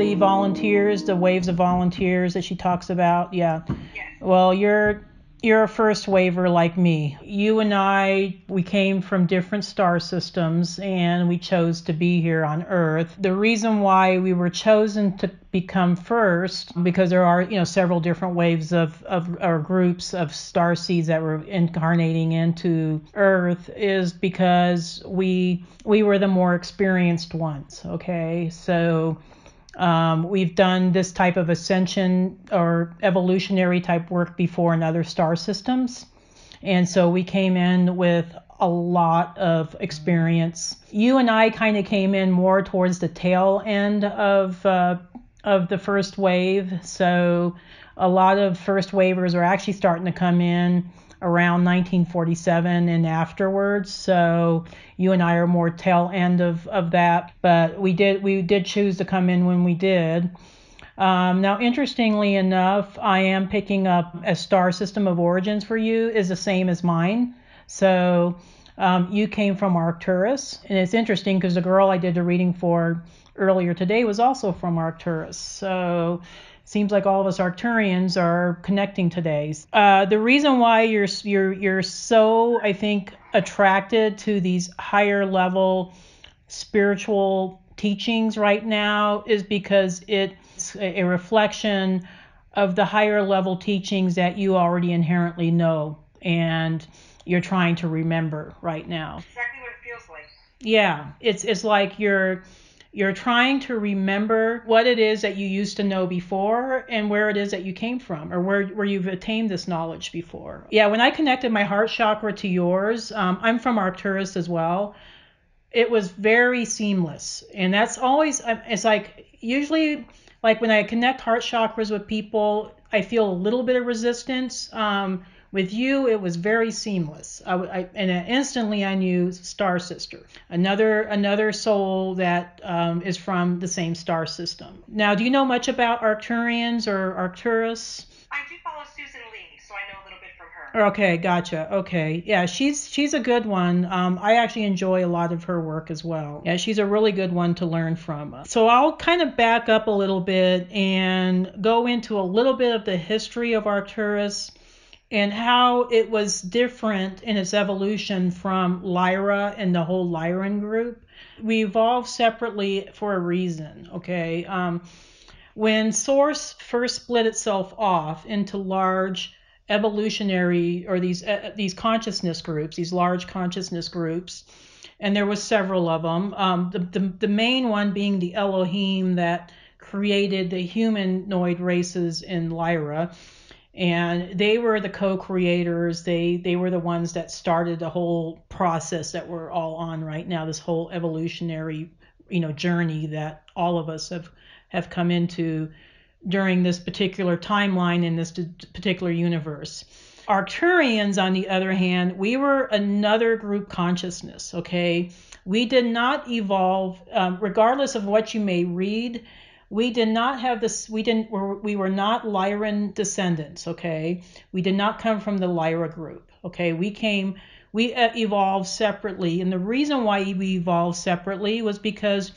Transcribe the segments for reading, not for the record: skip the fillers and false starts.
the volunteers, the waves of volunteers that she talks about? Yeah. Yes. Well, you're a first waver like me. You and I, we came from different star systems and we chose to be here on Earth. The reason why we were chosen to become first, because there are, several different waves of or groups of star seeds that were incarnating into Earth, is because we were the more experienced ones. Okay, so we've done this type of ascension or evolutionary type work before in other star systems. And so we came in with a lot of experience. You and I kind of came in more towards the tail end of the first wave. So a lot of first waivers are actually starting to come in around 1947 and afterwards. So you and I are more tail end of that, but we did choose to come in when we did. Now, interestingly enough, I am picking up a star system of origins for you is the same as mine. So you came from Arcturus, and it's interesting because the girl I did the reading for earlier today was also from Arcturus. So seems like all of us Arcturians are connecting today. The reason why you're so, I think, attracted to these higher level spiritual teachings right now is because it's a reflection of the higher level teachings that you already inherently know and you're trying to remember right now. Exactly what it feels like. Yeah, it's like you're trying to remember what it is that you used to know before and where it is that you came from or where you've attained this knowledge before. Yeah, when I connected my heart chakra to yours, I'm from Arcturus as well. It was very seamless. And that's always, it's like, usually, like when I connect heart chakras with people, I feel a little bit of resistance. With you, it was very seamless. And instantly I knew star sister, another soul that is from the same star system. Now, do you know much about Arcturians or Arcturus? I do follow Susan Lee, so I know a little bit from her. Okay, gotcha. Okay, yeah, she's a good one. I actually enjoy a lot of her work as well. Yeah, she's a really good one to learn from. So I'll kind of back up a little bit and go into a little bit of the history of Arcturus and how it was different in its evolution from Lyra and the whole Lyran group. We evolved separately for a reason, okay? When Source first split itself off into large evolutionary or these consciousness groups, these large consciousness groups, and there was several of them. The main one being the Elohim that created the humanoid races in Lyra. And they were the co-creators. They were the ones that started the whole process that we're all on right now, this whole evolutionary, journey that all of us have come into during this particular timeline in this particular universe. Arcturians, on the other hand, we were another group consciousness, okay? We did not evolve, regardless of what you may read. We did not have this, we were not Lyran descendants, okay? We did not come from the Lyra group, okay? We evolved separately. And the reason why we evolved separately was because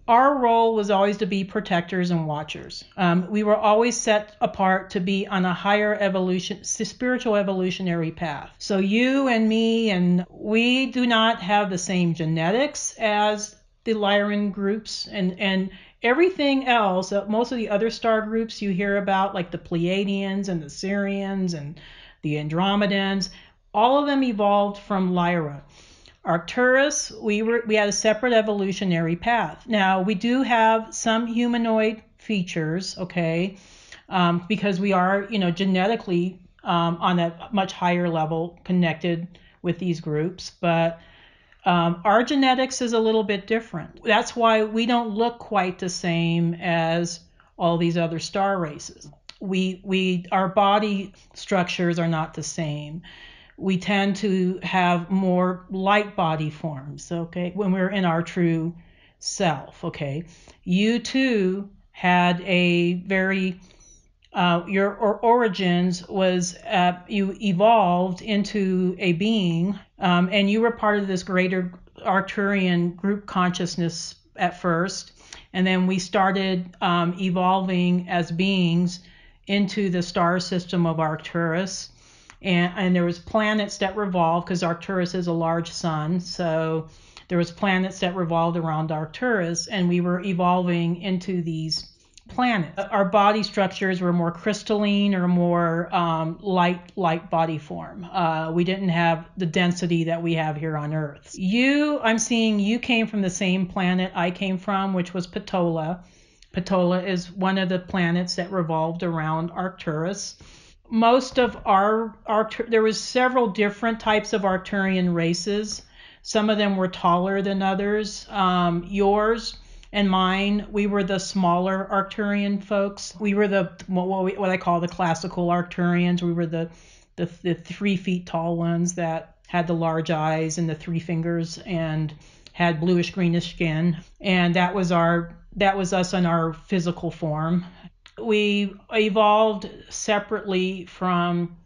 our role was always to be protectors and watchers. We were always set apart to be on a higher spiritual evolutionary path. So you and me, and we do not have the same genetics as the Lyran groups, and everything else, most of the other star groups you hear about, like the Pleiadians and the Sirians and the Andromedans, all of them evolved from Lyra. Arcturus, we had a separate evolutionary path. Now, we do have some humanoid features, okay, because we are, genetically on a much higher level connected with these groups, but our genetics is a little bit different. That's why we don't look quite the same as all these other star races. Our body structures are not the same. We tend to have more light body forms, okay, when we're in our true self, okay. You too had a very, your origins was, you evolved into a being, and you were part of this greater Arcturian group consciousness at first, and then we started evolving as beings into the star system of Arcturus. And there was planets that revolved, because Arcturus is a large sun, so there was planets that revolved around Arcturus, and we were evolving into these planets. Our body structures were more crystalline or more light body form. We didn't have the density that we have here on Earth. I'm seeing you came from the same planet I came from, which was Ptola. Ptola is one of the planets that revolved around Arcturus. Most of there was several different types of Arcturian races. Some of them were taller than others. Yours and mine, we were the smaller Arcturian folks. We were what I call the classical Arcturians. We were the 3 feet tall ones that had the large eyes and the 3 fingers and had bluish greenish skin. And that was us in our physical form. We evolved separately from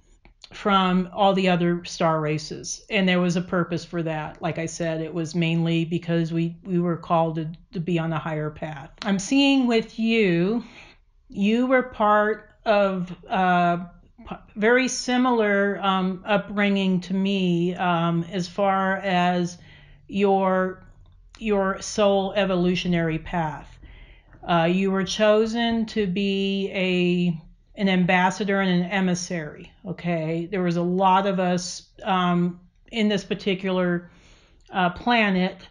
all the other star races, and there was a purpose for that. Like I said, it was mainly because we were called to be on a higher path. I'm seeing with you were part of very similar upbringing to me as far as your soul evolutionary path. You were chosen to be an ambassador and an emissary. Okay, there was a lot of us in this particular planet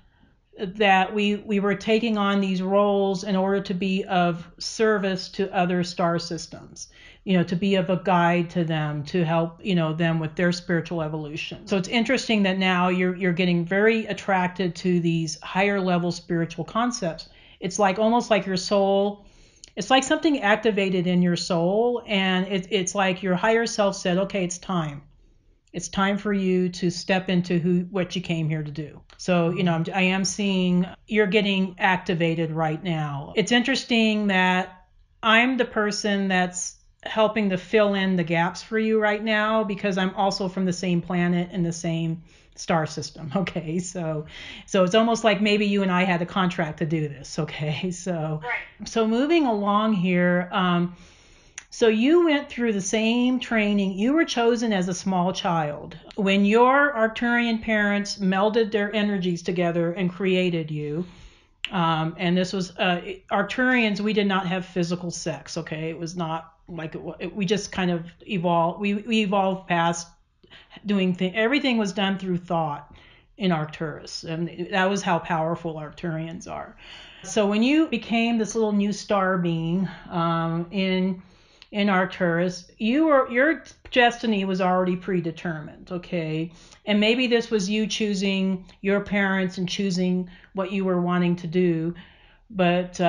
that we were taking on these roles in order to be of service to other star systems. To be of a guide to them, to help them with their spiritual evolution. So it's interesting that now you're getting very attracted to these higher level spiritual concepts. It's almost like your soul. It's like something activated in your soul, and it's like your higher self said, okay, it's time. It's time for you to step into what you came here to do. So, I am seeing you're getting activated right now. It's interesting that I'm the person that's helping to fill in the gaps for you right now, because I'm also from the same planet and the same star system. Okay, so it's almost like maybe you and I had a contract to do this. Okay, so right. So moving along here, so you went through the same training. You were chosen as a small child when your Arcturian parents melded their energies together and created you. And this was Arcturians. We did not have physical sex. Okay, it was not like we just kind of evolved. We evolved past doing things. Everything was done through thought in Arcturus, and that was how powerful Arcturians are. So when you became this little new star being in Arcturus, your destiny was already predetermined. Okay, and maybe this was you choosing your parents and choosing what you were wanting to do, but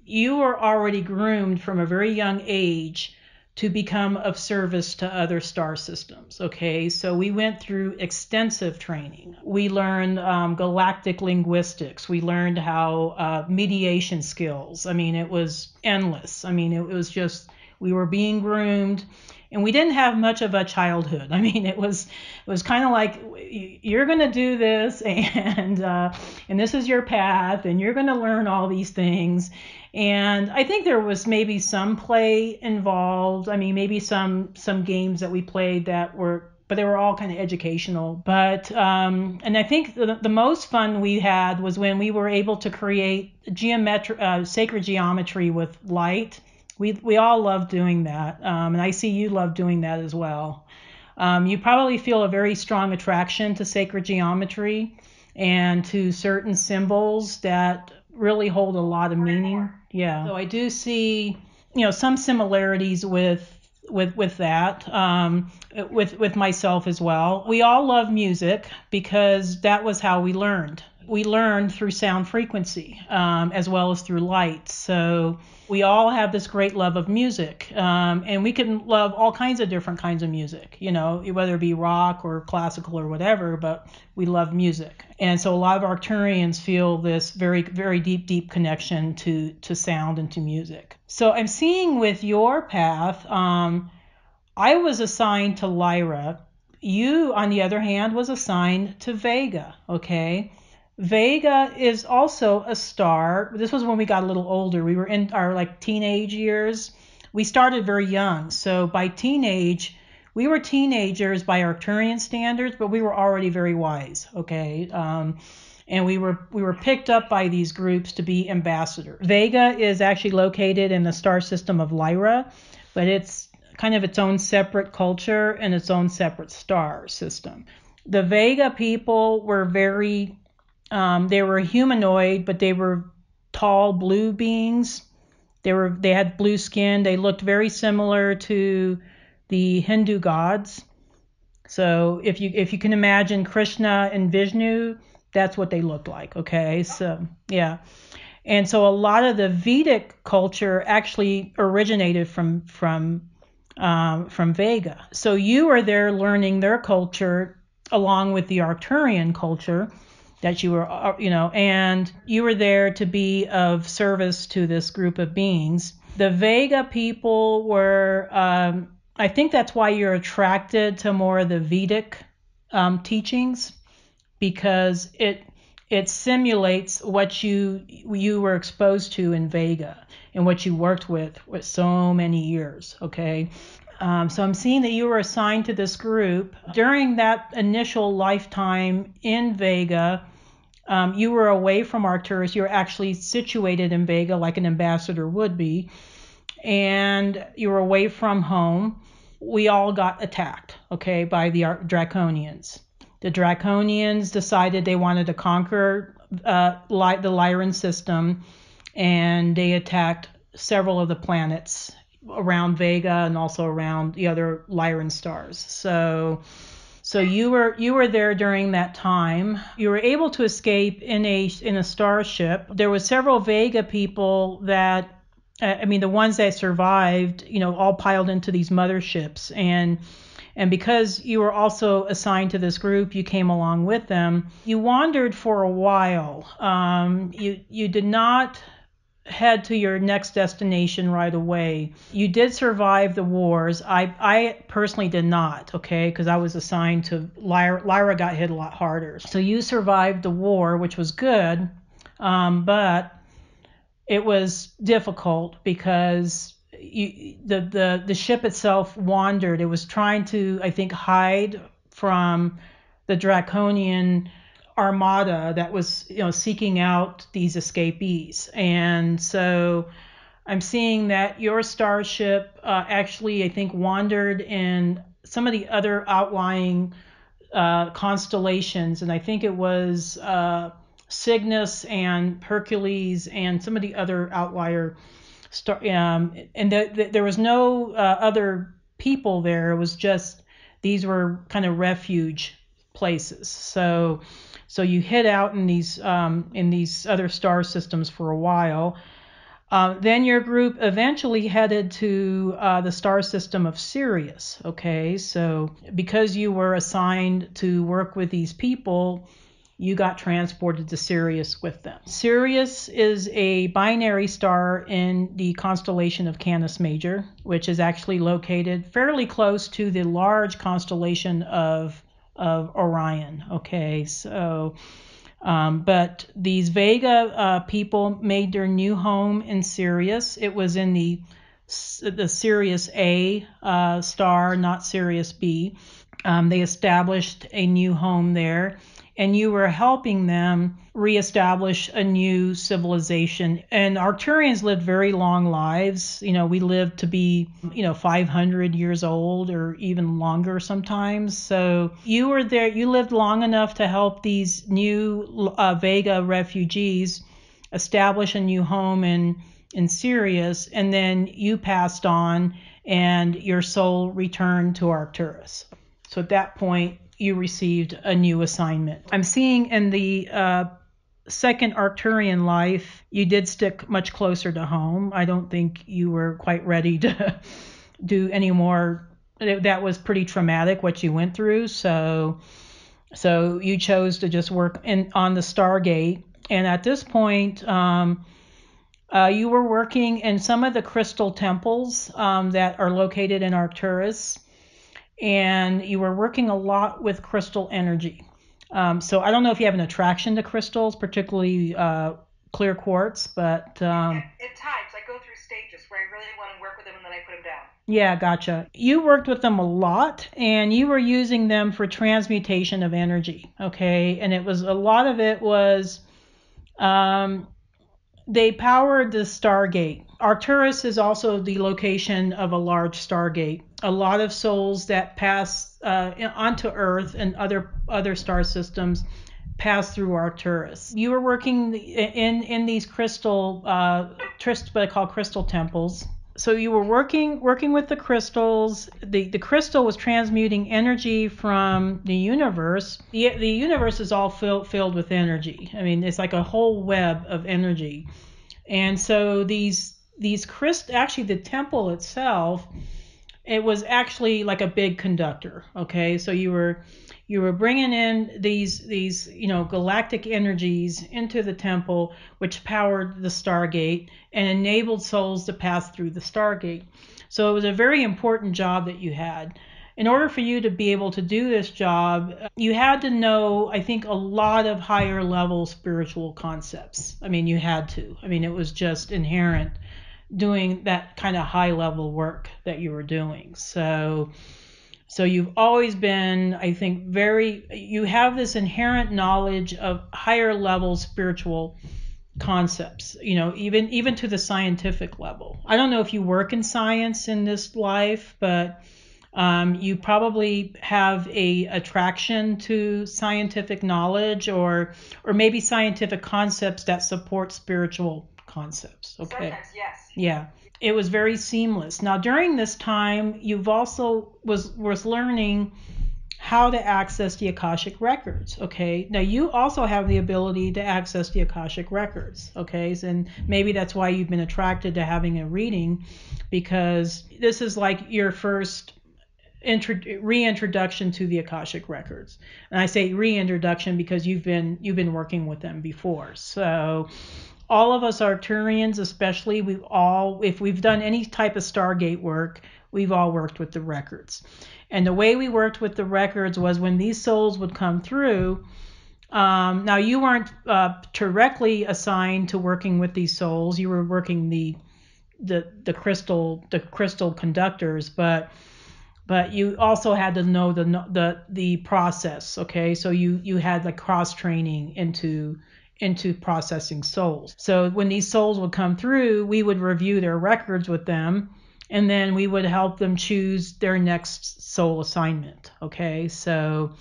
you were already groomed from a very young age to become of service to other star systems. Okay, so we went through extensive training. We learned galactic linguistics. We learned how mediation skills. I mean, it was endless. I mean, it was just, we were being groomed, and we didn't have much of a childhood. I mean, it was kind of like, you're going to do this, and this is your path, and you're going to learn all these things. And I think there was maybe some play involved. I mean, maybe some games that we played but they were all kind of educational. But and I think the most fun we had was when we were able to create sacred geometry with light. We all love doing that, and I see you love doing that as well. You probably feel a very strong attraction to sacred geometry and to certain symbols that really hold a lot of meaning. Yeah. So I do see, some similarities with that, with myself as well. We all love music because that was how we learned. We learned through sound frequency, as well as through light. So we all have this great love of music, and we can love all kinds of different kinds of music, whether it be rock or classical or whatever, but we love music. And so a lot of Arcturians feel this very, very deep connection to sound and to music. So I'm seeing with your path, I was assigned to Lyra. You, on the other hand, was assigned to Vega, okay? Vega is also a star. This was when we got a little older. We were in our like teenage years. We started very young. So by teenage, we were teenagers by Arcturian standards, but we were already very wise, okay? And we were picked up by these groups to be ambassadors. Vega is actually located in the star system of Lyra, but it's kind of its own separate culture and its own separate star system. The Vega people were very, they were humanoid, but they were tall blue beings. They had blue skin. They looked very similar to the Hindu gods. So if you can imagine Krishna and Vishnu, that's what they looked like. Okay, so yeah. And so a lot of the Vedic culture actually originated from Vega. So you were there learning their culture along with the Arcturian culture that you were, and you were there to be of service to this group of beings. The Vega people were, I think that's why you're attracted to more of the Vedic teachings, because it simulates what you were exposed to in Vega and what you worked with so many years, okay? So I'm seeing that you were assigned to this group. During that initial lifetime in Vega, you were away from Arcturus. You were actually situated in Vega like an ambassador would be, and you were away from home. We all got attacked, okay, by the Draconians. The Draconians decided they wanted to conquer the Lyran system, and they attacked several of the planets around Vega and also around the other Lyran stars. So you were there during that time. You were able to escape in a starship. There were several Vega people that, the ones that survived, all piled into these motherships, and because you were also assigned to this group, you came along with them. You wandered for a while. You did not head to your next destination right away. You did survive the wars. I personally did not, okay, because I was assigned to Lyra. Lyra got hit a lot harder. So you survived the war, which was good, but it was difficult because the ship itself wandered. It was trying to, I think, hide from the Draconian armada that was, seeking out these escapees. And so I'm seeing that your starship actually, I think, wandered in some of the other outlying constellations, and I think it was Cygnus and Hercules and some of the other outlier and there was no other people there. It was just, these were kind of refuge places. So you hid out in these other star systems for a while. Then your group eventually headed to the star system of Sirius. Okay, so because you were assigned to work with these people, you got transported to Sirius with them. Sirius is a binary star in the constellation of Canis Major, which is actually located fairly close to the large constellation of Orion. Okay, so but these Vega people made their new home in Sirius. It was in the Sirius A star, not Sirius B. They established a new home there, and you were helping them reestablish a new civilization. And Arcturians lived very long lives. We lived to be, 500 years old or even longer sometimes. So you were there, you lived long enough to help these new Vega refugees establish a new home in Sirius, and then you passed on and your soul returned to Arcturus. So at that point, you received a new assignment. I'm seeing in the second Arcturian life, you did stick much closer to home. I don't think you were quite ready to do any more. That was pretty traumatic what you went through. So you chose to just work on the stargate. And at this point, you were working in some of the crystal temples that are located in Arcturus. And you were working a lot with crystal energy. So I don't know if you have an attraction to crystals, particularly clear quartz, but at times I go through stages where I really want to work with them and then I put them down. Yeah, gotcha. You worked with them a lot, and you were using them for transmutation of energy, okay? And it was a lot of it was they powered the stargate. Arcturus is also the location of a large stargate. A lot of souls that pass onto Earth and other star systems pass through Arcturus. You were working in these crystal, what I call crystal temples. So you were working with the crystals. The crystal was transmuting energy from the universe. The universe is all filled with energy. I mean, it's like a whole web of energy. And so these actually the temple itself, it was actually like a big conductor. Okay, so you were bringing in these galactic energies into the temple, which powered the stargate and enabled souls to pass through the stargate. So it was a very important job that you had. In order for you to be able to do this job, you had to know, I think, a lot of higher level spiritual concepts. I mean, you had to. I mean, it was just inherent doing that kind of high level work that you were doing. So you've always been, I think, you have this inherent knowledge of higher level spiritual concepts, even to the scientific level. I don't know if you work in science in this life, but you probably have a attraction to scientific knowledge or maybe scientific concepts that support spiritual concepts. Okay. Sometimes, yes. Yeah. It was very seamless. Now, during this time, you've also was learning how to access the Akashic records. Okay. Now, you also have the ability to access the Akashic records. Okay. And maybe that's why you've been attracted to having a reading, because this is like your first reintroduction to the Akashic records. And I say reintroduction because you've been working with them before. So all of us Arcturians, especially, if we've done any type of Stargate work, we've all worked with the records. And the way we worked with the records was when these souls would come through. Now you weren't directly assigned to working with these souls. You were working the crystal conductors, but you also had to know the process. Okay, so you had like cross training into processing souls. So when these souls would come through, we would review their records with them, and then we would help them choose their next soul assignment. Okay, so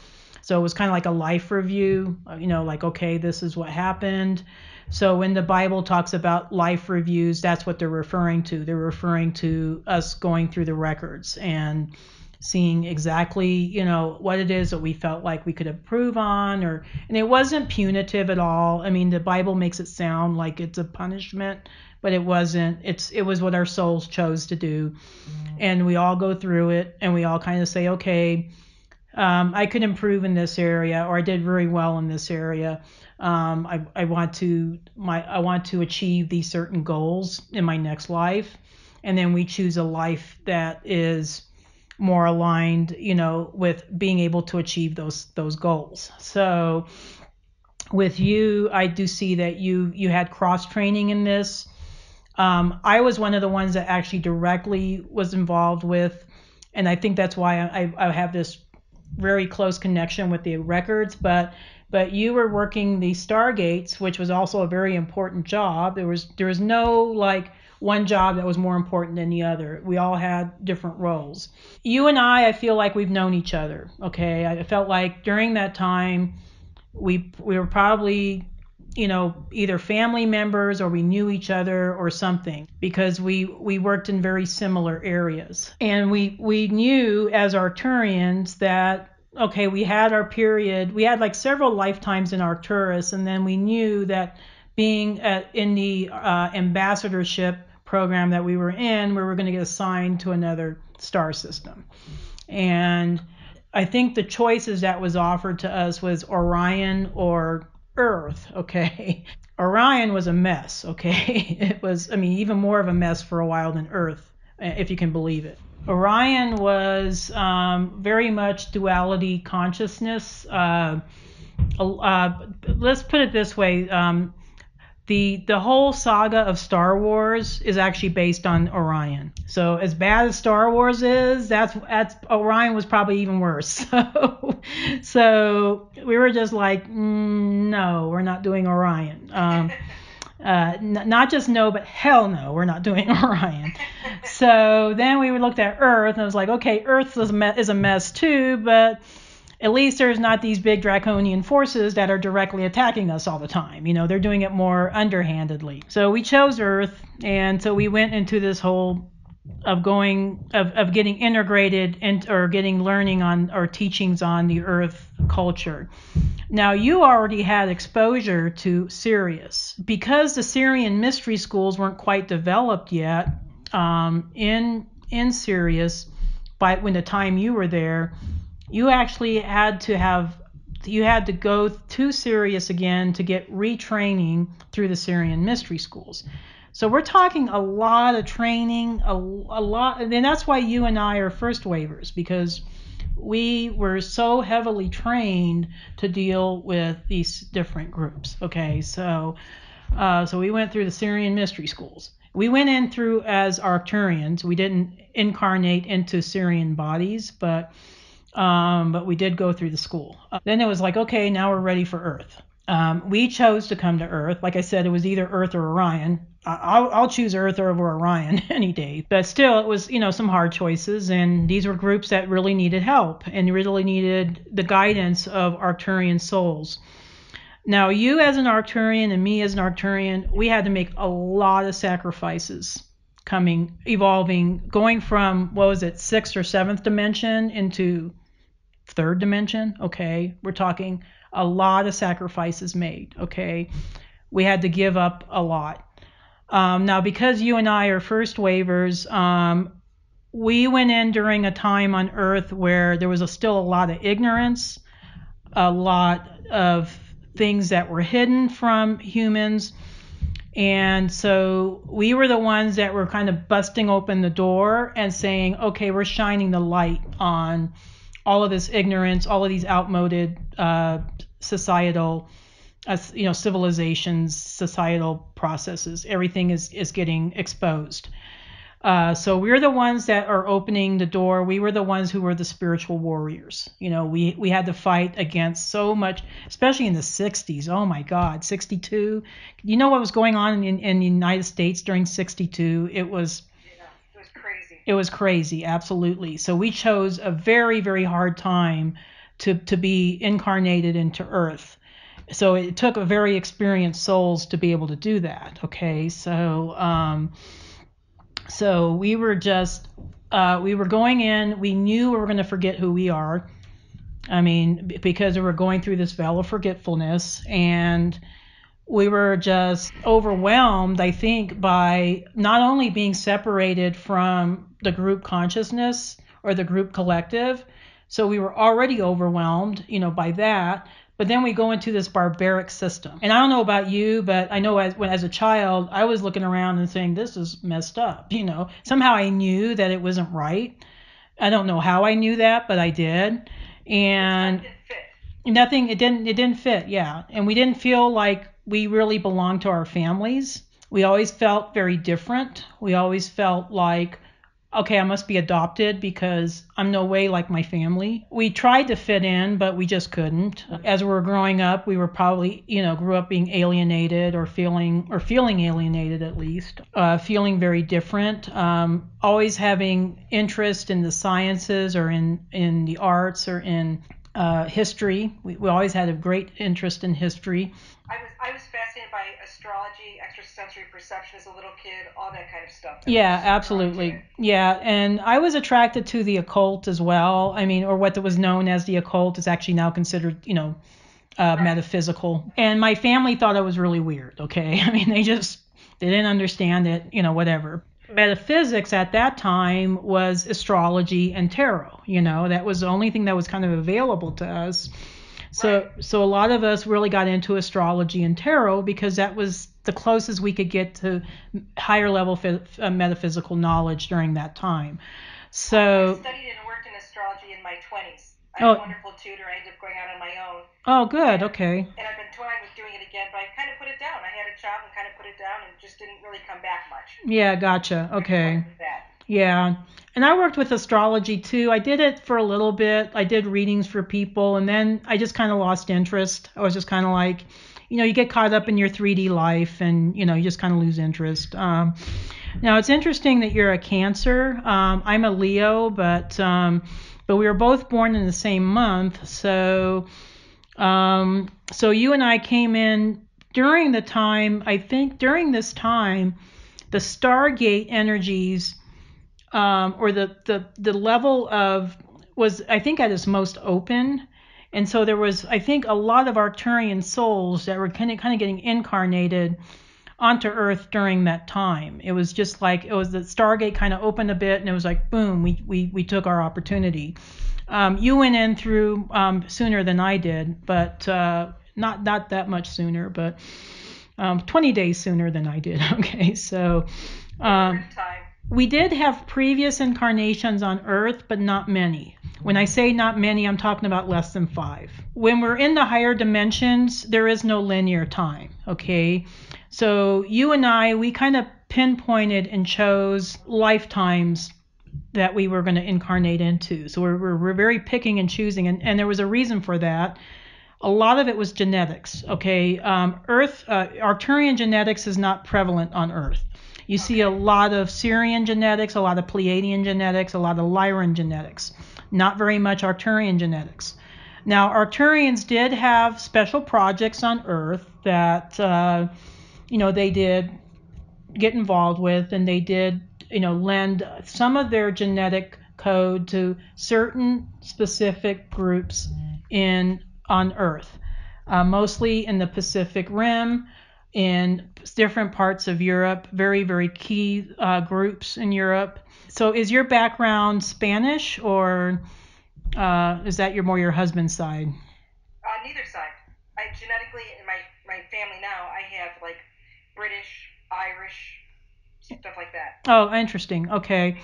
it was kind of like a life review, like, okay, this is what happened. So when the Bible talks about life reviews, that's what they're referring to. They're referring to us going through the records and seeing exactly, what it is that we felt like we could improve on, and it wasn't punitive at all. I mean, the Bible makes it sound like it's a punishment, but it wasn't. It was what our souls chose to do. And we all go through it and we all kind of say, okay, I could improve in this area, or I did very well in this area. I want to achieve these certain goals in my next life. And then we choose a life that is more aligned, with being able to achieve those goals. So with you, I do see that you had cross training in this. I was one of the ones that actually directly was involved with, and I think that's why I have this very close connection with the records. But you were working the stargates, which was also a very important job. There was no like one job that was more important than the other. We all had different roles. You and I feel like we've known each other. Okay, I felt like during that time we were probably, either family members or we knew each other or something, because we worked in very similar areas. And we knew as Arcturians that, okay, we had our period. We had like several lifetimes in Arcturus, and then we knew that being in the ambassadorship program that we were in, we were going to get assigned to another star system. And I think the choices that was offered to us was Orion or Earth. Okay, Orion was a mess. Okay, it was, even more of a mess for a while than Earth, if you can believe it. Orion was very much duality consciousness. let's put it this way. The whole saga of Star Wars is actually based on Orion. So as bad as Star Wars is, that's Orion was probably even worse. So we were just like, no, we're not doing Orion. Not just no, but hell no, we're not doing Orion. So then we looked at Earth and it was like, okay, Earth is a mess too, but at least there's not these big draconian forces that are directly attacking us all the time. They're doing it more underhandedly. So we chose Earth, and so we went into this whole of getting integrated or getting learning on or teachings on the Earth culture. Now you already had exposure to Sirius because the Sirian mystery schools weren't quite developed yet in Sirius. When the time you were there, you actually had to go to Sirius again to get retraining through the Sirian mystery schools. So we're talking a lot of training, a lot, and that's why you and I are first waivers, because we were so heavily trained to deal with these different groups. Okay, so we went through the Sirian mystery schools. We went in through as Arcturians. We didn't incarnate into Sirian bodies, but we did go through the school. Then it was like, okay, now we're ready for Earth. We chose to come to Earth. Like I said, it was either Earth or Orion. I'll choose Earth over Orion any day. But still, it was, some hard choices. And these were groups that really needed help and really needed the guidance of Arcturian souls. Now, you as an Arcturian and me as an Arcturian, we had to make a lot of sacrifices evolving, going from, 6th or 7th dimension into 3rd dimension. Okay, we're talking a lot of sacrifices made. Okay, we had to give up a lot. Now, because you and I are first waivers, we went in during a time on Earth where there was still a lot of ignorance, a lot of things that were hidden from humans. And so we were the ones that were kind of busting open the door and saying, okay, we're shining the light on all of this ignorance, all of these outmoded societal, civilizations, societal processes. Everything is getting exposed. So we're the ones that are opening the door. We were the ones who were the spiritual warriors. We had to fight against so much, especially in the 60s. Oh my God, 62. You know what was going on in the United States during 62? It was crazy. It was crazy, absolutely. So we chose a very, very hard time to be incarnated into Earth. So it took a very experienced souls to be able to do that. Okay, so we were just, we were going in, we knew we were going to forget who we are. I mean, because we were going through this veil of forgetfulness, and we were just overwhelmed, I think, by not only being separated from the group consciousness or the group collective. So we were already overwhelmed, by that. But then we go into this barbaric system. And I don't know about you, but I know as a child, I was looking around and saying, this is messed up. Somehow I knew that it wasn't right. I don't know how I knew that, but I did. And it didn't fit. Yeah. And we didn't feel like we really belonged to our families. We always felt very different. We always felt like, okay, I must be adopted because I'm no way like my family. We tried to fit in, but we just couldn't. As we were growing up, we were probably, grew up being alienated or feeling alienated at least, feeling very different, always having interest in the sciences or in the arts or in history. We always had a great interest in history. I was fascinated by astrology, extrasensory perception as a little kid, all that kind of stuff. Yeah, absolutely. Yeah, and I was attracted to the occult as well. I mean, or what was known as the occult is actually now considered, metaphysical. And my family thought I was really weird, okay? I mean, they didn't understand it, whatever. Metaphysics at that time was astrology and tarot, that was the only thing that was kind of available to us. So a lot of us really got into astrology and tarot because that was the closest we could get to higher level metaphysical knowledge during that time. So I studied and worked in astrology in my 20s. I had a wonderful tutor. I ended up going out on my own. Oh, good. Okay. And I've been toying with doing it again, but I kind of put it down. I had a job and kind of put it down and just didn't really come back much. Yeah, gotcha. Okay. Yeah. And I worked with astrology too. I did it for a little bit. I did readings for people, and then I just kind of lost interest. I was just kind of like, you get caught up in your 3D life, and you just kind of lose interest. Now it's interesting that you're a Cancer. I'm a Leo, but we were both born in the same month. So you and I came in during the time. I think during this time, the stargate energies, or the level of was, I think, at its most open. And so there was, I think, a lot of Arcturian souls that were kind of getting incarnated onto Earth during that time. It was just like, it was the Stargate kind of opened a bit, and it was like, boom, we took our opportunity. You went in through sooner than I did, but not that much sooner, but 20 days sooner than I did. Okay, so we did have previous incarnations on Earth, but not many. When I say not many, I'm talking about less than 5. When we're in the higher dimensions, there is no linear time, okay? So you and I, we kind of pinpointed and chose lifetimes that we were going to incarnate into. So we're very picking and choosing, and there was a reason for that. A lot of it was genetics, okay? Arcturian genetics is not prevalent on Earth. You see a lot of Sirian genetics, a lot of Pleiadian genetics, a lot of Lyran genetics. Not very much Arcturian genetics. Now, Arcturians did have special projects on Earth that, they did get involved with, and they did, lend some of their genetic code to certain specific groups on Earth, mostly in the Pacific Rim, in different parts of Europe, very, very key groups in Europe. So is your background Spanish, or is that more your husband's side? Neither side. I genetically, in my family now, I have like British, Irish, stuff like that. Oh, interesting. Okay.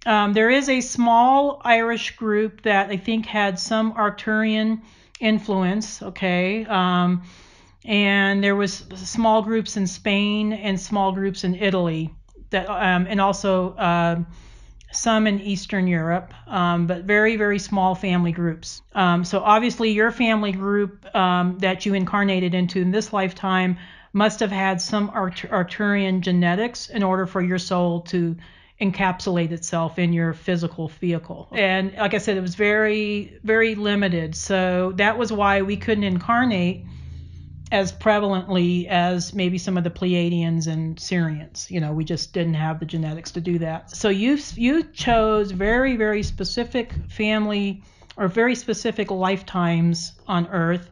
There is a small Irish group that I think had some Arcturian influence. Okay. And there was small groups in Spain and small groups in Italy, that and also some in Eastern Europe, but very, very small family groups. So obviously your family group that you incarnated into in this lifetime must have had some Arcturian genetics in order for your soul to encapsulate itself in your physical vehicle. And like I said, it was very, very limited. So that was why we couldn't incarnate as prevalently as maybe some of the Pleiadians and Sirians. We just didn't have the genetics to do that. So you chose very, very specific family or very specific lifetimes on Earth,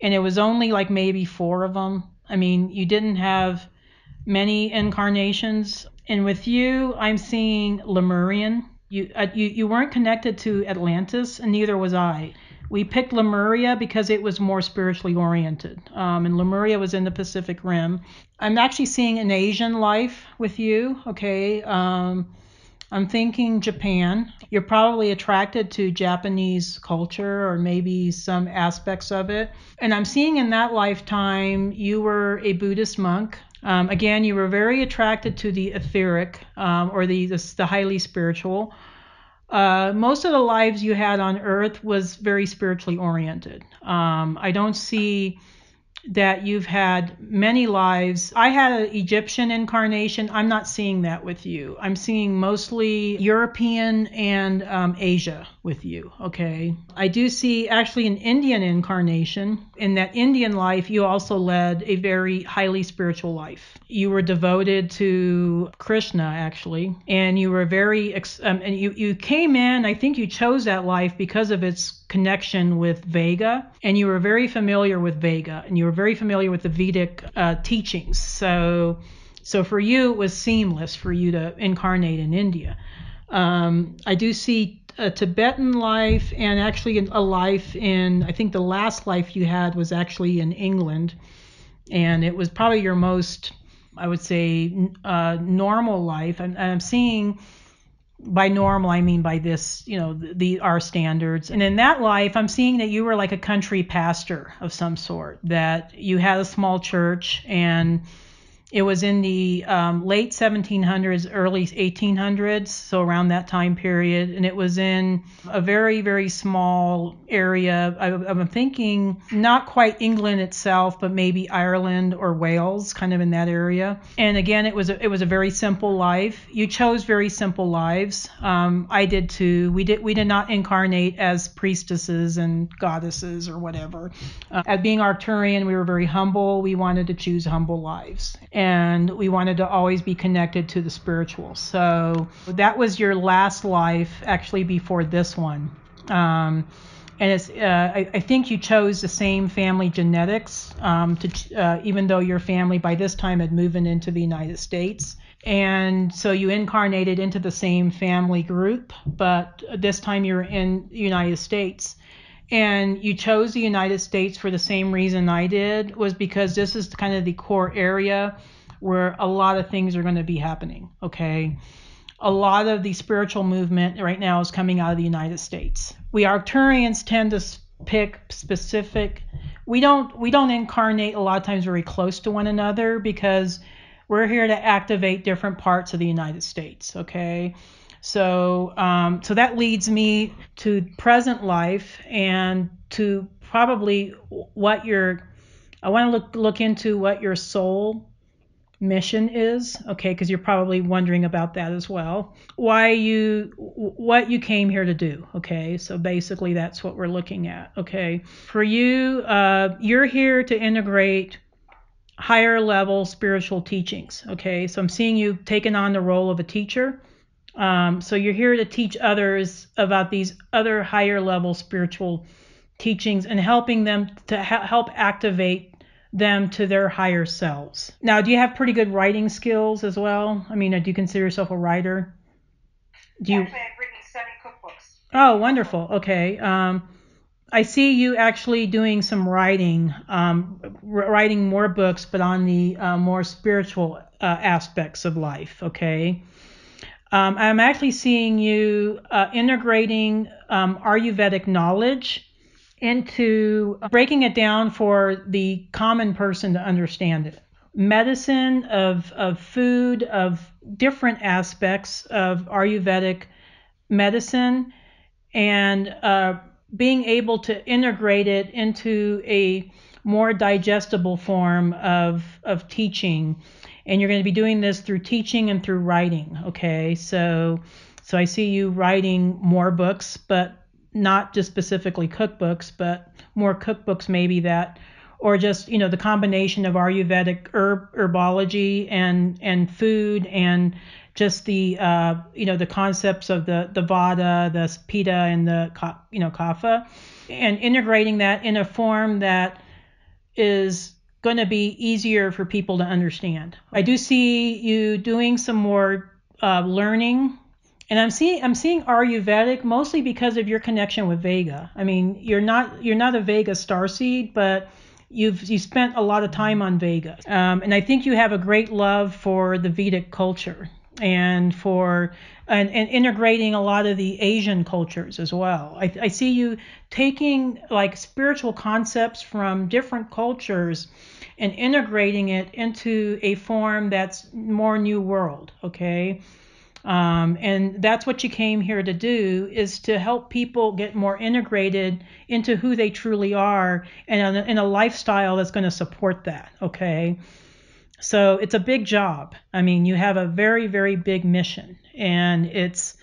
and it was only like maybe 4 of them. I mean, you didn't have many incarnations. And with you, I'm seeing Lemurian. You weren't connected to Atlantis, and neither was I. We picked Lemuria because it was more spiritually oriented, and Lemuria was in the Pacific Rim. I'm actually seeing an Asian life with you, okay? I'm thinking Japan. You're probably attracted to Japanese culture or maybe some aspects of it. And I'm seeing in that lifetime you were a Buddhist monk. Again, you were very attracted to the etheric, or the highly spiritual. Most of the lives you had on Earth was very spiritually oriented. I don't see that you've had many lives. I had an Egyptian incarnation. I'm not seeing that with you. I'm seeing mostly European and Asia with you, okay? I do see actually an Indian incarnation. In that Indian life, you also led a very highly spiritual life. You were devoted to Krishna, actually, and you were very, and you came in, I think you chose that life because of its connection with Vega, and you were very familiar with Vega, and you were very familiar with the Vedic teachings. So for you, it was seamless for you to incarnate in India. I do see a Tibetan life, and actually a life in, I think the last life you had was actually in England, and it was probably your most, I would say, normal life. I'm seeing By normal, I mean by this, our standards. And in that life, I'm seeing that you were like a country pastor of some sort, that you had a small church, and it was in the late 1700s, early 1800s, so around that time period. And it was in a very, very small area. I'm thinking not quite England itself, but maybe Ireland or Wales, kind of in that area. And again, it was a very simple life. You chose very simple lives. I did too. We did not incarnate as priestesses and goddesses or whatever. As being Arcturian, we were very humble. We wanted to choose humble lives. And we wanted to always be connected to the spiritual. So that was your last life, actually, before this one. And it's I think you chose the same family genetics, even though your family by this time had moved into the United States. And so you incarnated into the same family group, but this time you're in the United States. And you chose the United States for the same reason I did, was because this is kind of the core area where a lot of things are going to be happening, okay? A lot of the spiritual movement right now is coming out of the United States. We Arcturians tend to pick specific, we don't incarnate a lot of times very close to one another, because we're here to activate different parts of the United States, okay? So that leads me to present life, and to probably I want to look into what your soul mission is, okay, because you're probably wondering about that as well. What you came here to do, okay? So basically that's what we're looking at, okay? For you, you're here to integrate higher level spiritual teachings, okay? So I'm seeing you taking on the role of a teacher. So you're here to teach others about these other higher level spiritual teachings, and helping them to help activate them to their higher selves. Now, do you have pretty good writing skills as well? I mean, do you consider yourself a writer? Actually, I've written 7 cookbooks. Oh, wonderful. Okay. I see you actually doing some writing, writing more books, but on the more spiritual aspects of life, okay? I'm actually seeing you integrating Ayurvedic knowledge into breaking it down for the common person to understand it. Medicine, of food, of different aspects of Ayurvedic medicine, and being able to integrate it into a more digestible form of teaching. And you're going to be doing this through teaching and through writing, okay? So I see you writing more books, but not just specifically cookbooks, but more cookbooks maybe or just, the combination of Ayurvedic herbology and food, and just the, the concepts of the Vata, the Pitta, and the, Kapha, and integrating that in a form that is going to be easier for people to understand. I do see you doing some more learning. And I'm seeing Ayurvedic mostly because of your connection with Vega. I mean, you're not a Vega starseed, but you've spent a lot of time on Vega. And I think you have a great love for the Vedic culture, and and integrating a lot of the Asian cultures as well. I see you taking like spiritual concepts from different cultures and integrating it into a form that's more New World, okay? And that's what you came here to do, is to help people get more integrated into who they truly are, and in a lifestyle that's going to support that, okay? So it's a big job. I mean, you have a very, very big mission, and it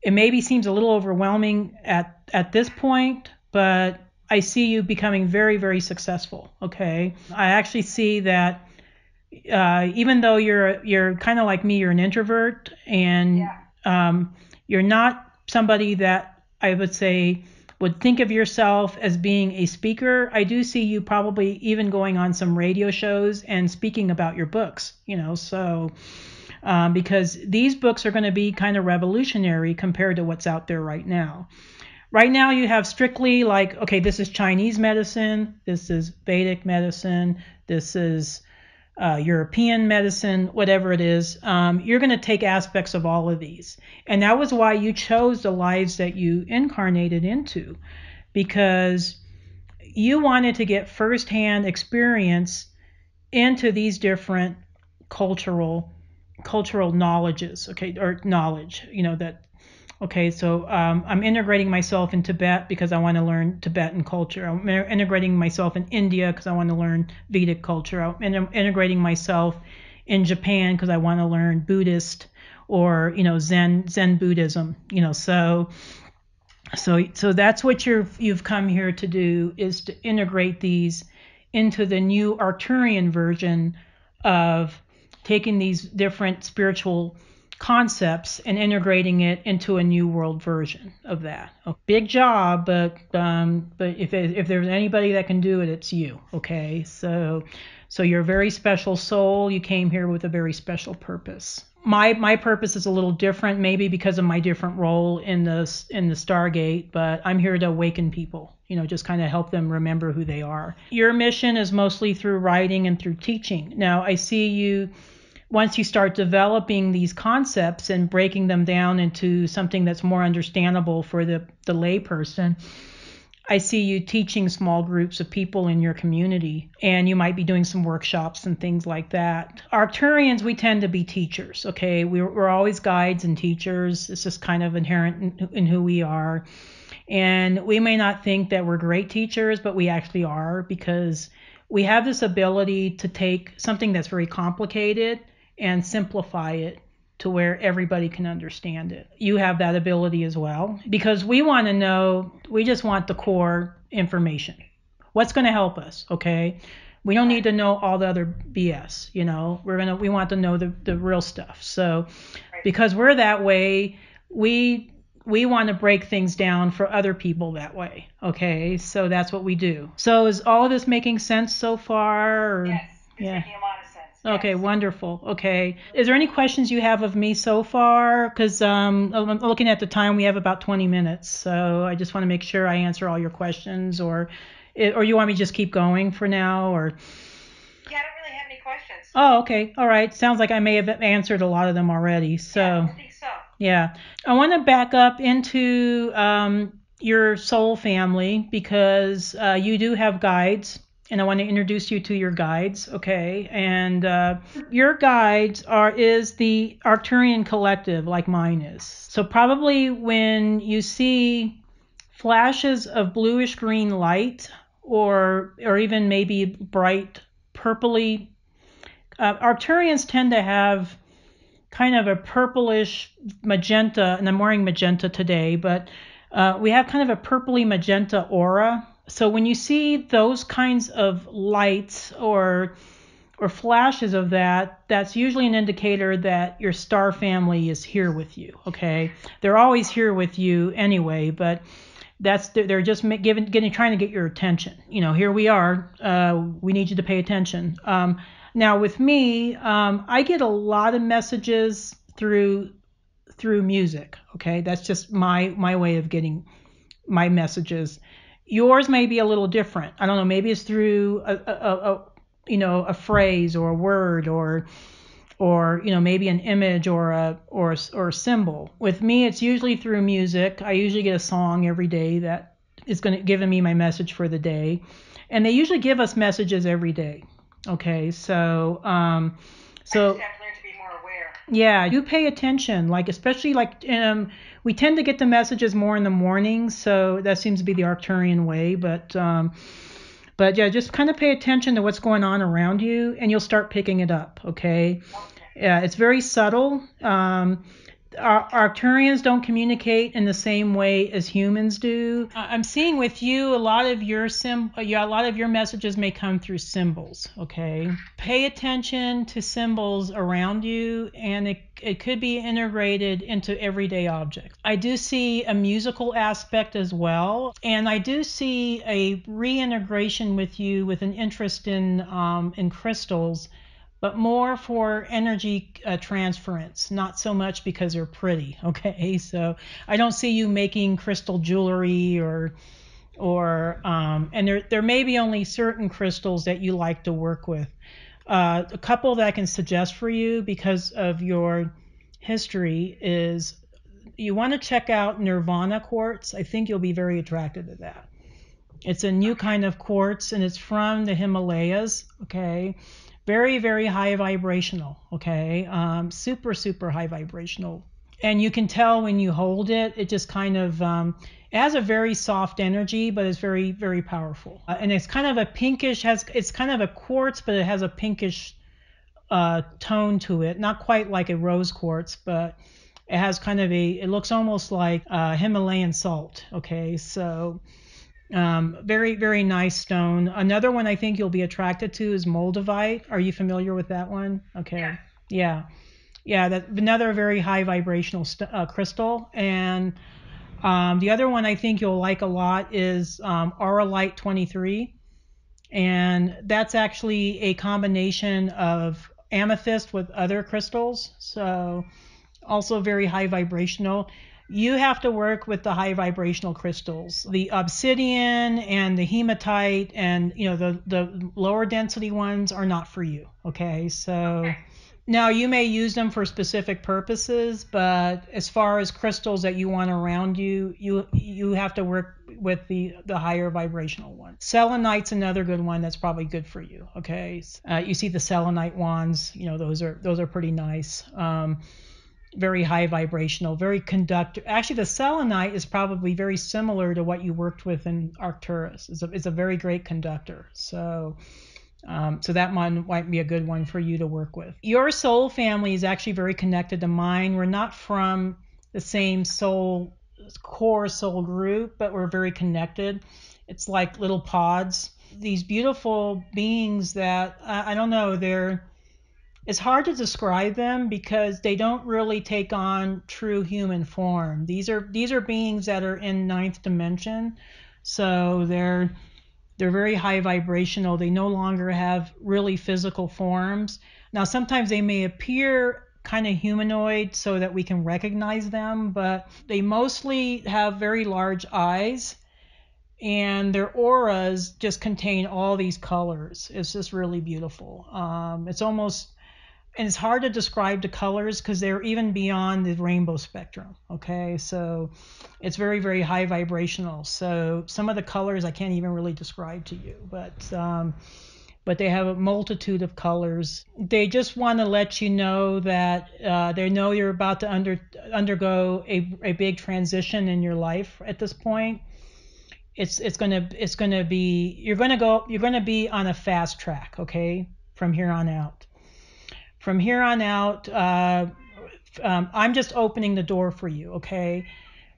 maybe seems a little overwhelming at this point, but I see you becoming very, very successful, okay? I actually see that even though you're kind of like me, you're an introvert, and you're not somebody that I would say would think of yourself as being a speaker. I do see you probably even going on some radio shows and speaking about your books, so because these books are going to be kind of revolutionary compared to what's out there right now. Right now you have strictly like, okay, this is Chinese medicine, this is Vedic medicine, this is European medicine, whatever it is, you're going to take aspects of all of these. And that was why you chose the lives that you incarnated into, because you wanted to get firsthand experience into these different cultural knowledges, okay, or knowledge, that. Okay, so I'm integrating myself in Tibet because I want to learn Tibetan culture. I'm integrating myself in India because I want to learn Vedic culture. I'm integrating myself in Japan because I want to learn Buddhist or Zen Buddhism. So that's what you've come here to do, is to integrate these into the new Arcturian version of taking these different spiritual concepts and integrating it into a new world version of that. A big job, but if there's anybody that can do it, it's you. Okay, so you're a very special soul. You came here with a very special purpose. My purpose is a little different, maybe because of my different role in the Stargate, but I'm here to awaken people, just kind of help them remember who they are. Your mission is mostly through writing and through teaching. Now, I see you, once you start developing these concepts and breaking them down into something that's more understandable for the lay person, I see you teaching small groups of people in your community, and you might be doing some workshops and things like that. Arcturians, we tend to be teachers, okay? We're always guides and teachers. It's just kind of inherent in who we are. And we may not think that we're great teachers, but we actually are, because we have this ability to take something that's very complicated and simplify it to where everybody can understand it. You have that ability as well, because we want to know, we just want the core information. What's going to help us, okay? We don't need to know all the other BS, we want to know the real stuff. So because we're that way, we want to break things down for other people that way, okay? So that's what we do. So is all of this making sense so far? Or? Yes, it's making a lot of sense. Okay, wonderful. Okay. Is there any questions you have of me so far? Because I'm looking at the time, we have about 20 minutes. So I just want to make sure I answer all your questions, or you want me to just keep going for now? Or? Yeah, I don't really have any questions. Oh, okay. All right. Sounds like I may have answered a lot of them already. So yeah, I think so. Yeah. I want to back up into your soul family, because you do have guides. And I want to introduce you to your guides, okay? And your guides is the Arcturian collective, like mine is. So probably when you see flashes of bluish green light, or even maybe bright purpley, Arcturians tend to have kind of a purplish magenta, and I'm wearing magenta today, but we have kind of a purpley magenta aura. So when you see those kinds of lights or flashes of that, that's usually an indicator that your star family is here with you, okay? They're always here with you anyway, but they're just trying to get your attention. Here we are. We need you to pay attention. Now with me, I get a lot of messages through music, okay? That's just my way of getting my messages. Yours may be a little different. I don't know. Maybe it's through a phrase or a word, or maybe an image or a symbol. With me, it's usually through music. I usually get a song every day that is giving me my message for the day, and they usually give us messages every day. Okay, so I just have to learn to be more aware. Yeah, you pay attention, especially we tend to get the messages more in the morning, so that seems to be the Arcturian way, but yeah, just kind of pay attention to what's going on around you, and you'll start picking it up, okay? Yeah, it's very subtle. Arcturians don't communicate in the same way as humans do. I'm seeing with you a lot of your messages may come through symbols, okay? Pay attention to symbols around you, and it could be integrated into everyday objects. I do see a musical aspect as well, and I do see a reintegration with you with an interest in crystals, but more for energy transference, not so much because they're pretty, okay? So I don't see you making crystal jewelry and there may be only certain crystals that you like to work with. A couple that I can suggest for you because of your history is you want to check out Nirvana Quartz. I think you'll be very attracted to that. It's a new kind of quartz, and it's from the Himalayas, okay? Very, very high vibrational, okay? Super, super high vibrational. And you can tell when you hold it, it just kind of, it has a very soft energy, but it's very, very powerful. And it's kind of a pinkish, it's kind of a quartz, but it has a pinkish tone to it. Not quite like a rose quartz, but it has kind of it looks almost like Himalayan salt, okay? So very, very nice stone. Another one I think you'll be attracted to is Moldavite. Are you familiar with that one? Okay. Yeah. Yeah, that's another very high vibrational crystal. And the other one I think you'll like a lot is Auralite 23. And that's actually a combination of amethyst with other crystals. So also very high vibrational. You have to work with the high vibrational crystals. The obsidian and the hematite and the lower density ones are not for you. Okay, so now you may use them for specific purposes, but as far as crystals that you want around you, you have to work with the higher vibrational one. Selenite's another good one that's probably good for you. Okay, you see the selenite wands. Those are pretty nice. Very high vibrational, very conductor. Actually, the selenite is probably very similar to what you worked with in Arcturus. It's a very great conductor. So that one might be a good one for you to work with. Your soul family is actually very connected to mine. We're not from the same core soul group, but we're very connected. It's like little pods. These beautiful beings that I don't know, it's hard to describe them because they don't really take on true human form. These are beings that are in ninth dimension, so they're very high vibrational. They no longer have really physical forms. Now, sometimes they may appear kind of humanoid so that we can recognize them, but they mostly have very large eyes, and their auras just contain all these colors. It's just really beautiful. And it's hard to describe the colors because they're even beyond the rainbow spectrum. Okay, so it's very, very high vibrational. So some of the colors I can't even really describe to you, but they have a multitude of colors. They just want to let you know that they know you're about to undergo a big transition in your life at this point. You're gonna be on a fast track. Okay, from here on out. From here on out, I'm just opening the door for you, okay?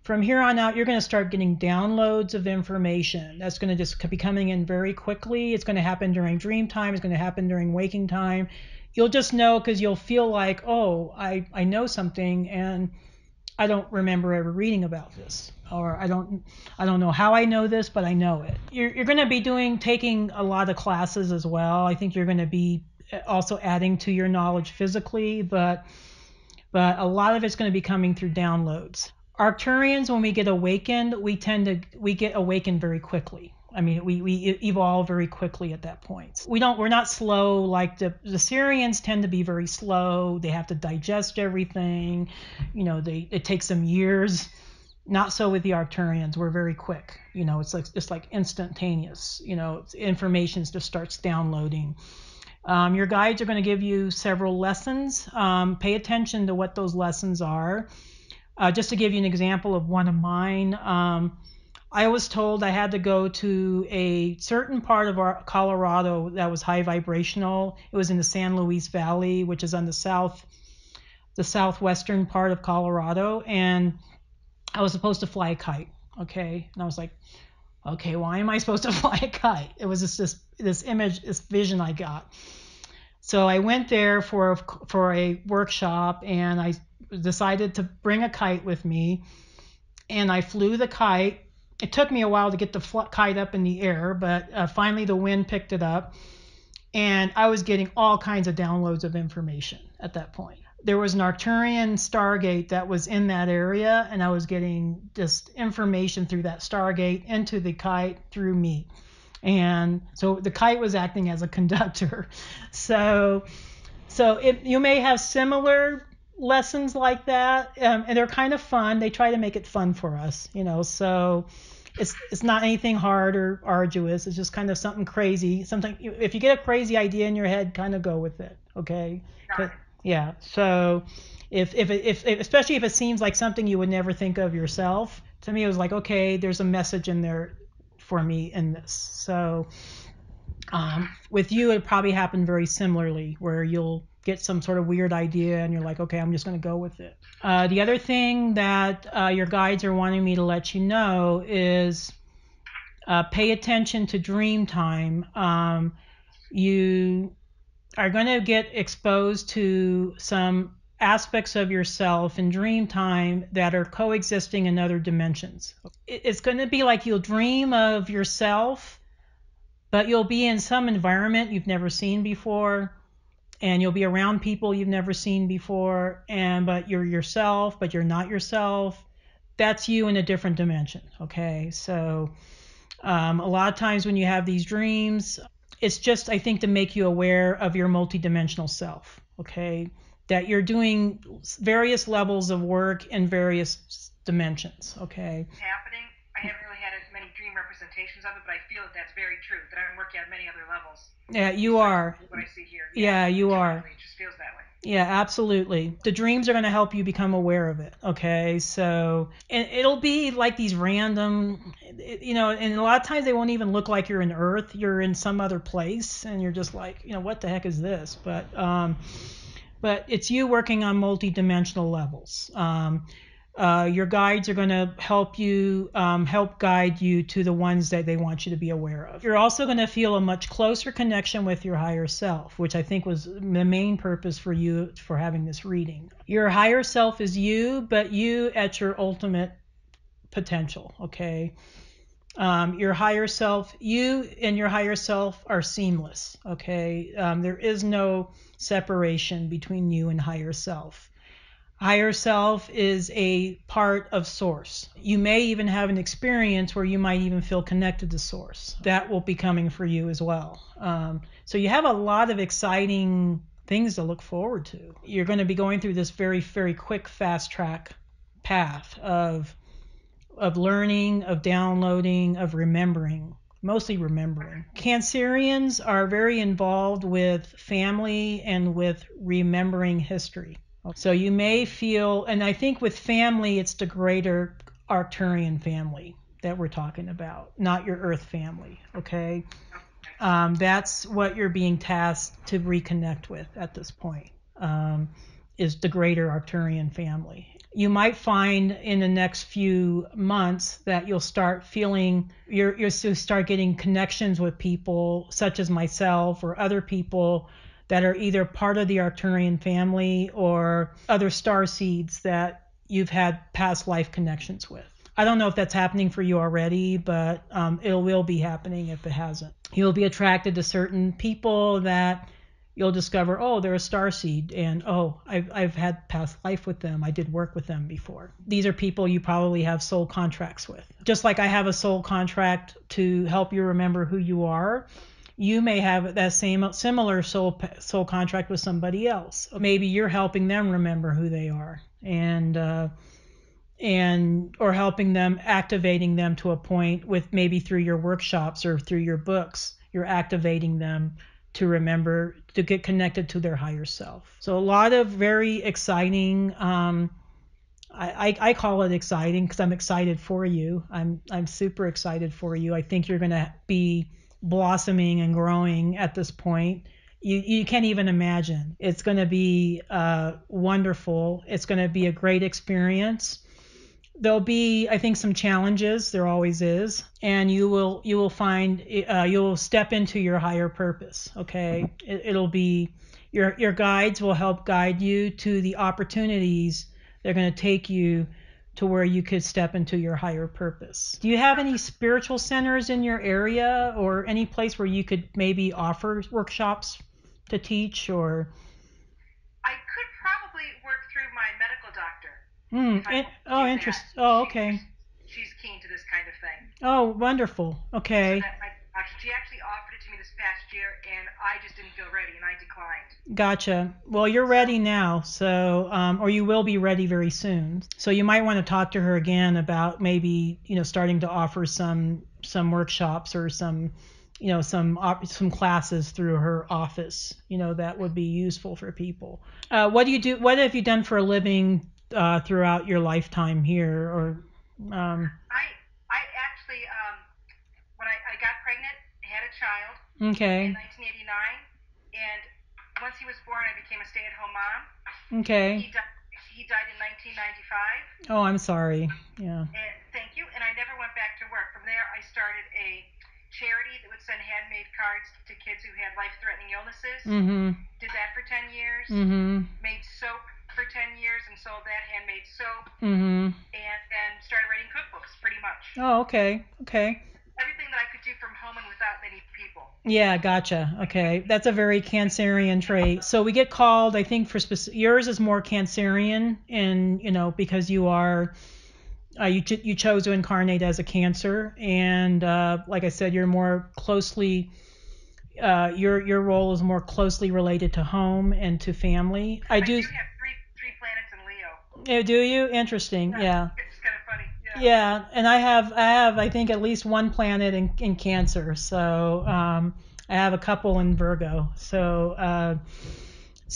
From here on out, you're going to start getting downloads of information. That's going to just be coming in very quickly. It's going to happen during dream time. It's going to happen during waking time. You'll just know because you'll feel like, oh, I know something and I don't remember ever reading about this. Or I don't know how I know this, but I know it. You're going to be taking a lot of classes as well. I think you're going to be also adding to your knowledge physically, but a lot of it's going to be coming through downloads. Arcturians, when we get awakened, we get awakened very quickly. I mean, we evolve very quickly at that point. We're not slow like the Sirians tend to be very slow. They have to digest everything. It takes them years. Not so with the Arcturians. We're very quick. It's like instantaneous. Information just starts downloading. Your guides are going to give you several lessons. Pay attention to what those lessons are. Just to give you an example of one of mine, I was told I had to go to a certain part of our Colorado that was high vibrational. It was in the San Luis Valley, which is on the southwestern part of Colorado, and I was supposed to fly a kite. Okay, and I was like, okay, why am I supposed to fly a kite? It was just this image, this vision I got. So I went there for a workshop, and I decided to bring a kite with me, and I flew the kite. It took me a while to get the kite up in the air, but finally the wind picked it up, and I was getting all kinds of downloads of information at that point. There was an Arcturian stargate that was in that area, and I was getting just information through that stargate into the kite through me. And so the kite was acting as a conductor. So you may have similar lessons like that, and they're kind of fun. They try to make it fun for us, so it's not anything hard or arduous. It's just kind of something crazy. Something, if you get a crazy idea in your head, kind of go with it, okay? Yeah. So if especially if it seems like something you would never think of yourself, to me it was like, okay, there's a message in there for me in this. So with you, it probably happened very similarly, where you'll get some sort of weird idea and you're like, okay, I'm just going to go with it. The other thing that your guides are wanting me to let you know is pay attention to dream time. You are going to get exposed to some aspects of yourself in dream time that are coexisting in other dimensions. It's going to be like you'll dream of yourself, but you'll be in some environment you've never seen before, and you'll be around people you've never seen before, but you're yourself, but you're not yourself. That's you in a different dimension, okay? So a lot of times when you have these dreams, it's just, I think, to make you aware of your multidimensional self, okay? That you're doing various levels of work in various dimensions, okay? Happening. I haven't really had as many dream representations of it, but I feel that that's very true, that I'm working on many other levels. Yeah, you are. What I see here. Yeah, you are. It just feels that way. Yeah, absolutely. The dreams are going to help you become aware of it, okay? So, and it'll be like these random, and a lot of times they won't even look like you're in Earth. You're in some other place, and you're just like, what the heck is this? But it's you working on multi-dimensional levels. Your guides are going to help you, help guide you to the ones that they want you to be aware of. You're also going to feel a much closer connection with your higher self, which I think was the main purpose for you for having this reading. Your higher self is you, but you at your ultimate potential, okay? Your higher self, you and your higher self are seamless, okay? There is no separation between you and higher self. Higher self is a part of source. You may even have an experience where you might even feel connected to source. That will be coming for you as well. So you have a lot of exciting things to look forward to. You're going to be going through this very, very quick, fast track path of learning, of downloading, of remembering. Mostly remembering. Cancerians are very involved with family and with remembering history. So you may feel, and I think with family, it's the greater Arcturian family that we're talking about, not your Earth family, okay? That's what you're being tasked to reconnect with at this point, is the greater Arcturian family. You might find in the next few months that you'll start feeling, you'll start getting connections with people such as myself or other people that are either part of the Arcturian family or other star seeds that you've had past life connections with. I don't know if that's happening for you already, but it will be happening if it hasn't. You'll be attracted to certain people that you'll discover, oh, they're a starseed, and oh, I've had past life with them. I did work with them before. These are people you probably have soul contracts with. Just like I have a soul contract to help you remember who you are, you may have that similar soul contract with somebody else. Maybe you're helping them remember who they are, and or helping them, activating them to a point with maybe through your workshops or through your books. You're activating them to remember, to get connected to their higher self. So a lot of very exciting, I call it exciting because I'm excited for you. I'm super excited for you. I think you're going to be blossoming and growing at this point. You can't even imagine. It's going to be wonderful. It's going to be a great experience. There'll be, I think, some challenges. There always is, and you will find you'll step into your higher purpose. Okay, it'll be your guides will help guide you to the opportunities. They're going to take you to where you could step into your higher purpose. Do you have any spiritual centers in your area or any place where you could maybe offer workshops to teach? Or I could probably work through my medical doctor. Interesting. Oh, okay. She's keen to this kind of thing. Oh, wonderful. Okay. So that might She actually offered it to me this past year, and I just didn't feel ready, and I declined. Gotcha. Well, you're ready now, so or you will be ready very soon. So you might want to talk to her again about maybe starting to offer some workshops or some some classes through her office. That would be useful for people. What do you do? What have you done for a living throughout your lifetime here? Or I actually when I got pregnant, had a child okay. in 1989, and once he was born, I became a stay-at-home mom. Okay. He died in 1995. Oh, I'm sorry. Yeah. And thank you. And I never went back to work. From there, I started a charity that would send handmade cards to kids who had life-threatening illnesses. Mm-hmm. Did that for 10 years. Mm-hmm. Made soap for 10 years and sold that handmade soap. Mm-hmm. And then started writing cookbooks, pretty much. Oh, okay. Okay. Everything that I could do from home and without many people. Yeah, gotcha. Okay, that's a very Cancerian trait. So we get called, I think, for yours is more Cancerian, and because you are, you chose to incarnate as a Cancer, and like I said, you're more closely, your role is more closely related to home and to family. I do have three planets in Leo. Oh, do you? Interesting. Yeah. It's kind of funny. Yeah, and I have I think at least one planet in Cancer, so I have a couple in Virgo, so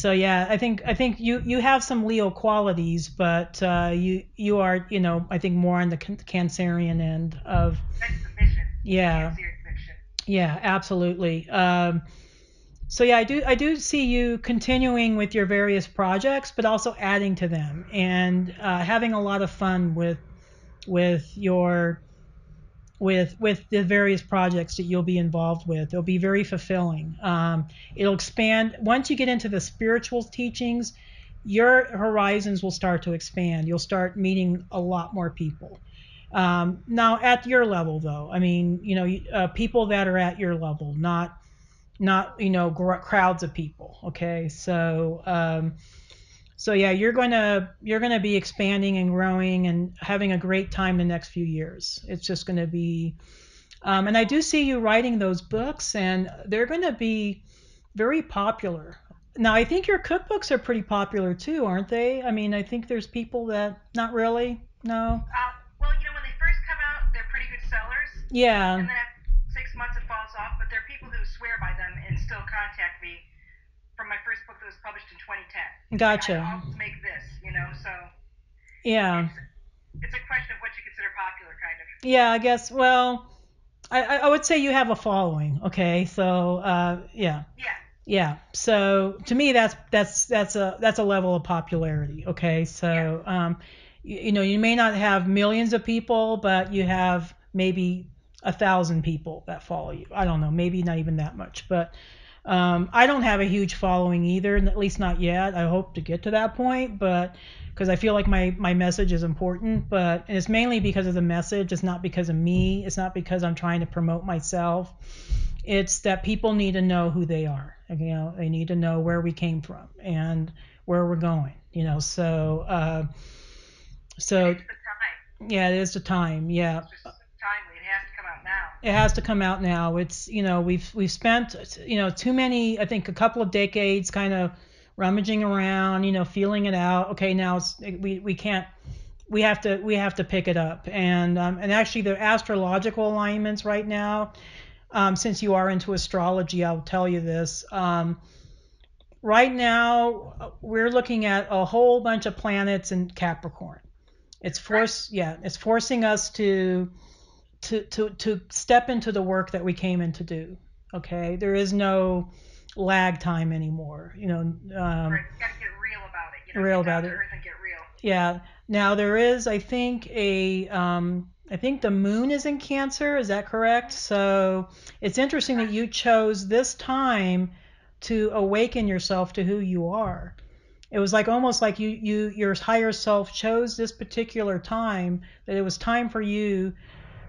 yeah, I think you have some Leo qualities, but you are I think more on the Cancerian end of. That's the mission. Yeah. Mission. Yeah, absolutely. So yeah, I do see you continuing with your various projects, but also adding to them and having a lot of fun with the various projects that you'll be involved with. It'll be very fulfilling. It'll expand once you get into the spiritual teachings. Your horizons will start to expand. You'll start meeting a lot more people. Now at your level, though, I mean, people that are at your level, not crowds of people. Okay, so yeah, you're gonna be expanding and growing and having a great time the next few years. It's just gonna be, and I do see you writing those books, and they're gonna be very popular. Now, I think your cookbooks are pretty popular too, aren't they? I mean, I think there's people that not really, no. Well, when they first come out, they're pretty good sellers. Yeah. And then after 6 months, it falls off. But there are people who swear by them and still contact me from my first book that was published in 2010. Gotcha. I'll make this, so. Yeah. It's a question of what you consider popular, kind of. Yeah, I guess. Well, I would say you have a following. Okay, so yeah. Yeah. Yeah. So to me, that's a level of popularity. Okay. So you may not have millions of people, but you have maybe 1,000 people that follow you. I don't know, maybe not even that much, but I don't have a huge following either, at least not yet. I hope to get to that point, but because I feel like my message is important, and it's mainly because of the message. It's not because of me. It's not because I'm trying to promote myself. It's that people need to know who they are. They need to know where we came from and where we're going. So it's the time. Yeah, it is the time. Yeah. It's just timely. It has to come out now. It has to come out now. It's we've spent too many, I think, a couple of decades kind of rummaging around, feeling it out. Okay, now we can't. We have to pick it up. And actually the astrological alignments right now. Since you are into astrology, I'll tell you this. Right now, we're looking at a whole bunch of planets in Capricorn. It's forcing us to step into the work that we came in to do. Okay, there is no lag time anymore. Right. You gotta get real about it. Real get down about to it. earth and get real. Yeah. Now there is, I think, I think the moon is in Cancer. Is that correct? So it's interesting that you chose this time to awaken yourself to who you are. It was almost like your higher self chose this particular time, that it was time for you,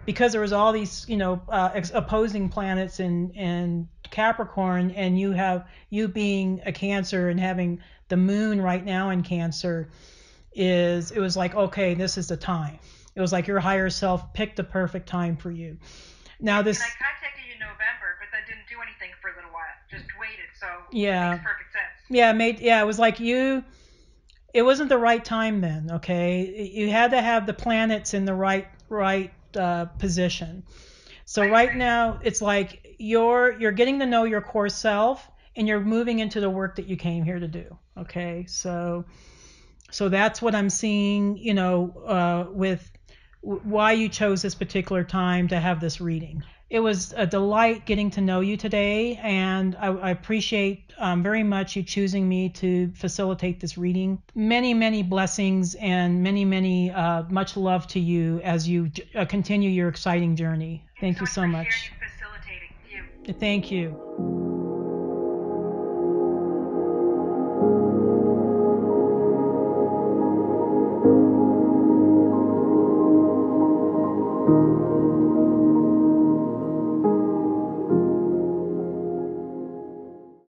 because there was all these opposing planets in Capricorn, and you being a Cancer and having the moon right now in Cancer, it was like, okay, this is the time. It was like your higher self picked the perfect time for you. Now And I contacted you in November, then didn't do anything for a little while. Just waited. So Yeah. it makes perfect sense. Yeah, it was like it wasn't the right time then, okay? You had to have the planets in the right position. So right now it's like you're getting to know your core self, and you're moving into the work that you came here to do. Okay, so that's what I'm seeing, with why you chose this particular time to have this reading. It was a delight getting to know you today, and I appreciate very much you choosing me to facilitate this reading. Many, many blessings and many, many much love to you as you continue your exciting journey. Thank you so much. Thanks so much for sharing and facilitating. Thank you.